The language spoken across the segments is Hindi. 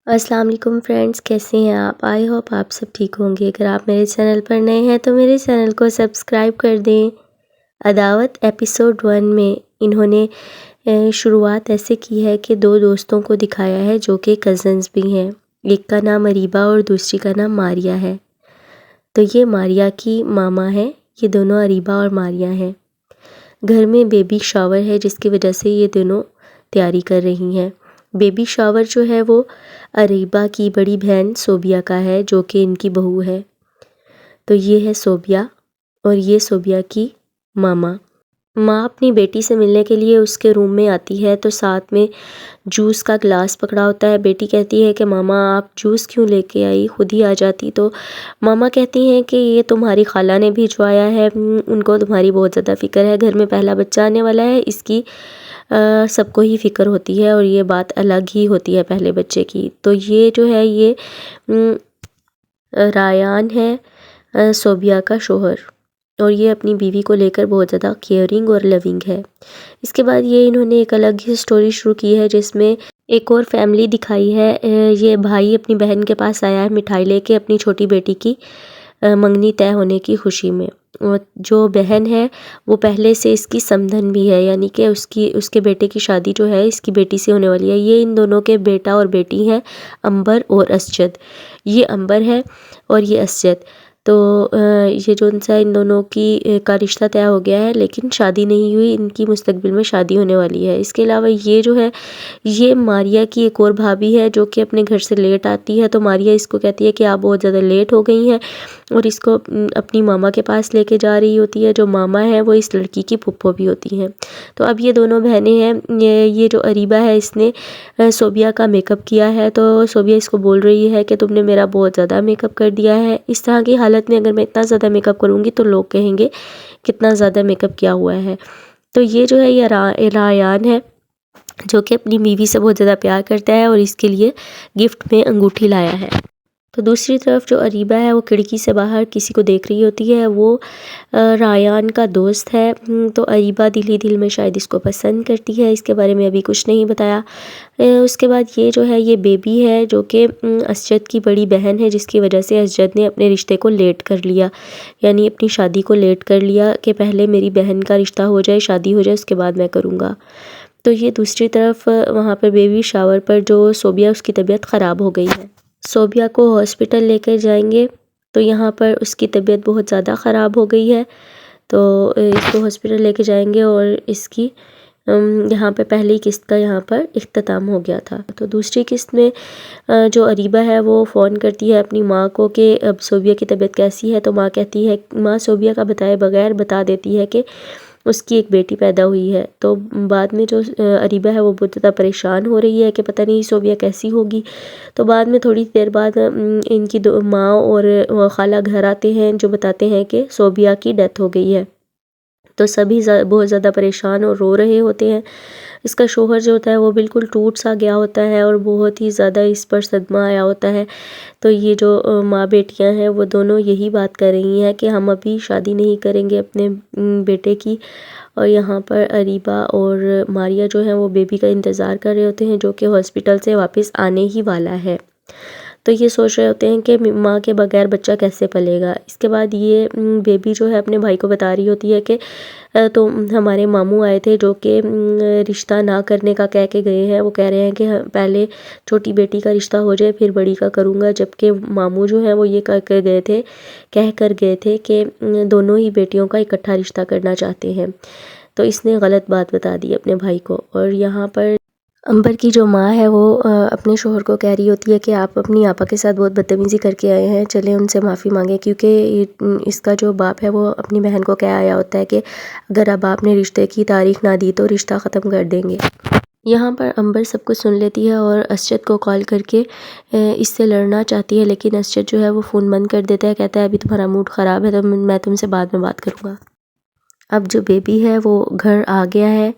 अस्सलाम वालेकुम फ्रेंड्स, कैसे हैं आप? आई होप आप सब ठीक होंगे। अगर आप मेरे चैनल पर नए हैं तो मेरे चैनल को सब्सक्राइब कर दें। अदावत एपिसोड 1 में इन्होंने शुरुआत ऐसे की है कि दो दोस्तों को दिखाया है जो कि कज़न्स भी हैं। एक का नाम अरीबा और दूसरी का नाम मारिया है। तो ये मारिया की मामा है। ये दोनों अरीबा और मारिया हैं। घर में बेबी शावर है जिसकी वजह से ये दोनों तैयारी कर रही हैं। बेबी शावर जो है वो अरीबा की बड़ी बहन सोबिया का है जो कि इनकी बहू है। तो ये है सोबिया और ये सोबिया की मामा। माँ अपनी बेटी से मिलने के लिए उसके रूम में आती है तो साथ में जूस का ग्लास पकड़ा होता है। बेटी कहती है कि मामा आप जूस क्यों लेके आई, खुद ही आ जाती। तो मामा कहती हैं कि ये तुम्हारी खाला ने भिजवाया है, उनको तुम्हारी बहुत ज़्यादा फ़िक्र है, घर में पहला बच्चा आने वाला है, इसकी सबको ही फ़िक्र होती है और ये बात अलग ही होती है पहले बच्चे की। तो ये जो है ये रायान है सोबिया का शोहर और ये अपनी बीवी को लेकर बहुत ज़्यादा केयरिंग और लविंग है। इसके बाद ये इन्होंने एक अलग ही स्टोरी शुरू की है जिसमें एक और फैमिली दिखाई है। ये भाई अपनी बहन के पास आया है मिठाई लेके अपनी छोटी बेटी की मंगनी तय होने की खुशी में। और जो बहन है वो पहले से इसकी समधन भी है, यानी कि उसके बेटे की शादी जो है इसकी बेटी से होने वाली है। ये इन दोनों के बेटा और बेटी हैं, अंबर और असजद। ये अंबर है और ये असजद। तो ये जो उनसा इन दोनों की का रिश्ता तय हो गया है, लेकिन शादी नहीं हुई। इनकी मुस्तकबिल में शादी होने वाली है। इसके अलावा ये जो है ये मारिया की एक और भाभी है जो कि अपने घर से लेट आती है। तो मारिया इसको कहती है कि आप बहुत ज़्यादा लेट हो गई हैं और इसको अपनी मामा के पास लेके जा रही होती है। जो मामा है वो इस लड़की की फुप्पो भी होती हैं। तो अब ये दोनों बहनें हैं। ये जो अरीबा है इसने सोबिया का मेकअप किया है। तो सोबिया इसको बोल रही है कि तुमने मेरा बहुत ज़्यादा मेकअप कर दिया है। इस तरह की हालत में अगर मैं इतना ज़्यादा मेकअप करूँगी तो लोग कहेंगे कितना ज़्यादा मेकअप किया हुआ है। तो ये जो है ये रायान है जो कि अपनी बीवी से बहुत ज़्यादा प्यार करता है और इसके लिए गिफ्ट में अंगूठी लाया है। तो दूसरी तरफ जो अरीबा है वो खिड़की से बाहर किसी को देख रही होती है। वो रायान का दोस्त है। तो अरीबा दिल ही दिल में शायद इसको पसंद करती है, इसके बारे में अभी कुछ नहीं बताया। उसके बाद ये जो है ये बेबी है जो कि असजद की बड़ी बहन है, जिसकी वजह से असजद ने अपने रिश्ते को लेट कर लिया, यानी अपनी शादी को लेट कर लिया कि पहले मेरी बहन का रिश्ता हो जाए, शादी हो जाए, उसके बाद मैं करूँगा। तो ये दूसरी तरफ वहाँ पर बेबी शावर पर जो सोबिया उसकी तबीयत ख़राब हो गई है। सोबिया को हॉस्पिटल लेकर जाएंगे तो यहाँ पर उसकी तबीयत बहुत ज़्यादा ख़राब हो गई है। तो इसको हॉस्पिटल लेके जाएंगे और इसकी यहाँ पे पहली किस्त का यहाँ पर इख्तिताम हो गया था। तो दूसरी किस्त में जो अरीबा है वो फ़ोन करती है अपनी माँ को कि अब सोबिया की तबीयत कैसी है। तो माँ कहती है, माँ सोबिया का बताए बगैर बता देती है कि उसकी एक बेटी पैदा हुई है। तो बाद में जो अरीबा है वो बहुत ज़्यादा परेशान हो रही है कि पता नहीं सोबिया कैसी होगी। तो बाद में थोड़ी देर बाद इनकी दो माँ और खाला घर आते हैं जो बताते हैं कि सोबिया की डेथ हो गई है। तो सभी बहुत ज़्यादा परेशान और रो रहे होते हैं। इसका शोहर जो होता है वो बिल्कुल टूट सा गया होता है और बहुत ही ज़्यादा इस पर सदमा आया होता है। तो ये जो माँ बेटियां हैं वो दोनों यही बात कर रही हैं कि हम अभी शादी नहीं करेंगे अपने बेटे की। और यहाँ पर अरीबा और मारिया जो हैं वो बेबी का इंतज़ार कर रहे होते हैं जो कि हॉस्पिटल से वापस आने ही वाला है। तो ये सोच रहे होते हैं कि माँ के बगैर बच्चा कैसे पलेगा। इसके बाद ये बेबी जो है अपने भाई को बता रही होती है कि तो हमारे मामू आए थे जो कि रिश्ता ना करने का कह के गए हैं। वो कह रहे हैं कि पहले छोटी बेटी का रिश्ता हो जाए फिर बड़ी का करूँगा, जबकि मामू जो हैं वो ये कह कर गए थे कि दोनों ही बेटियों का इकट्ठा रिश्ता करना चाहते हैं। तो इसने गलत बात बता दी अपने भाई को। और यहाँ पर अंबर की जो माँ है वो अपने शोहर को कह रही होती है कि आप अपनी आपा के साथ बहुत बदतमीज़ी करके आए हैं, चलें उनसे माफ़ी मांगें। क्योंकि इसका जो बाप है वो अपनी बहन को कह आया होता है कि अगर अब आपने रिश्ते की तारीख ना दी तो रिश्ता ख़त्म कर देंगे। यहाँ पर अंबर सब कुछ सुन लेती है और असजद को कॉल करके इससे लड़ना चाहती है, लेकिन असजद जो है वो फ़ोन बंद कर देता है। कहता है अभी तुम्हारा मूड ख़राब है तो मैं तुमसे बाद में बात करूँगा। अब जो बेबी है वो घर आ गया है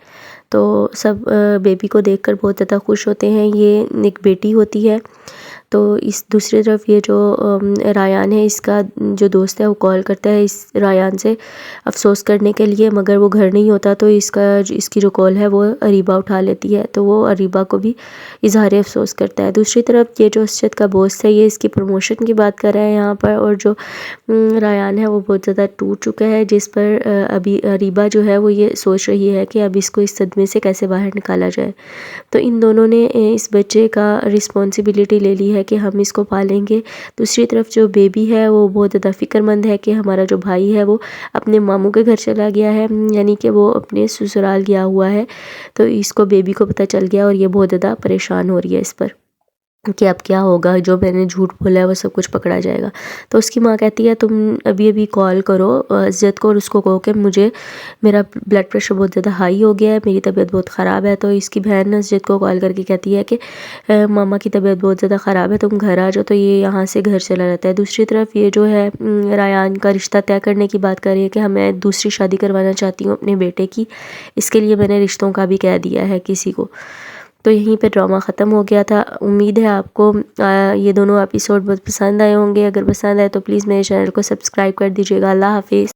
तो सब बेबी को देखकर बहुत ज़्यादा खुश होते हैं। ये एक बेटी होती है। तो इस दूसरी तरफ ये जो रायान है, इसका जो दोस्त है वो कॉल करता है इस रायान से अफ़सोस करने के लिए, मगर वो घर नहीं होता। तो इसकी जो कॉल है वो अरीबा उठा लेती है, तो वो अरीबा को भी इज़हार अफ़सोस करता है। दूसरी तरफ ये जो असजद का दोस्त है, ये इसकी प्रमोशन की बात कर रहा है यहाँ पर, और जो रायान है वो बहुत ज़्यादा टूट चुका है, जिस पर अभी अरीबा जो है वो ये सोच रही है कि अब इसको इस सदमे से कैसे बाहर निकाला जाए। तो इन दोनों ने इस बच्चे का रिस्पॉन्सिबिलिटी ले ली है कि हम इसको पालेंगे। दूसरी तरफ जो बेबी है वो बहुत ज़्यादा फ़िक्रमंद है कि हमारा जो भाई है वो अपने मामू के घर चला गया है, यानी कि वो अपने ससुराल गया हुआ है। तो इसको बेबी को पता चल गया और ये बहुत ज़्यादा परेशान हो रही है इस पर कि अब क्या होगा, जो मैंने झूठ बोला है वो सब कुछ पकड़ा जाएगा। तो उसकी माँ कहती है तुम अभी कॉल करो अज़द को और उसको कहो कि मुझे मेरा ब्लड प्रेशर बहुत ज़्यादा हाई हो गया है, मेरी तबीयत बहुत ख़राब है। तो इसकी बहन अज़द को कॉल करके कहती है कि मामा की तबीयत बहुत ज़्यादा ख़राब है, तुम घर आ जाओ। तो ये यहाँ से घर चला जाता है। दूसरी तरफ ये जो है रायान का रिश्ता तय करने की बात कर रही है कि मैं दूसरी शादी करवाना चाहती हूँ अपने बेटे की, इसके लिए मैंने रिश्तों का भी कह दिया है किसी को। तो यहीं पे ड्रामा ख़त्म हो गया था। उम्मीद है आपको ये दोनों एपिसोड बहुत पसंद आए होंगे। अगर पसंद आए तो प्लीज़ मेरे चैनल को सब्सक्राइब कर दीजिएगा। अल्लाह हाफ़िज़।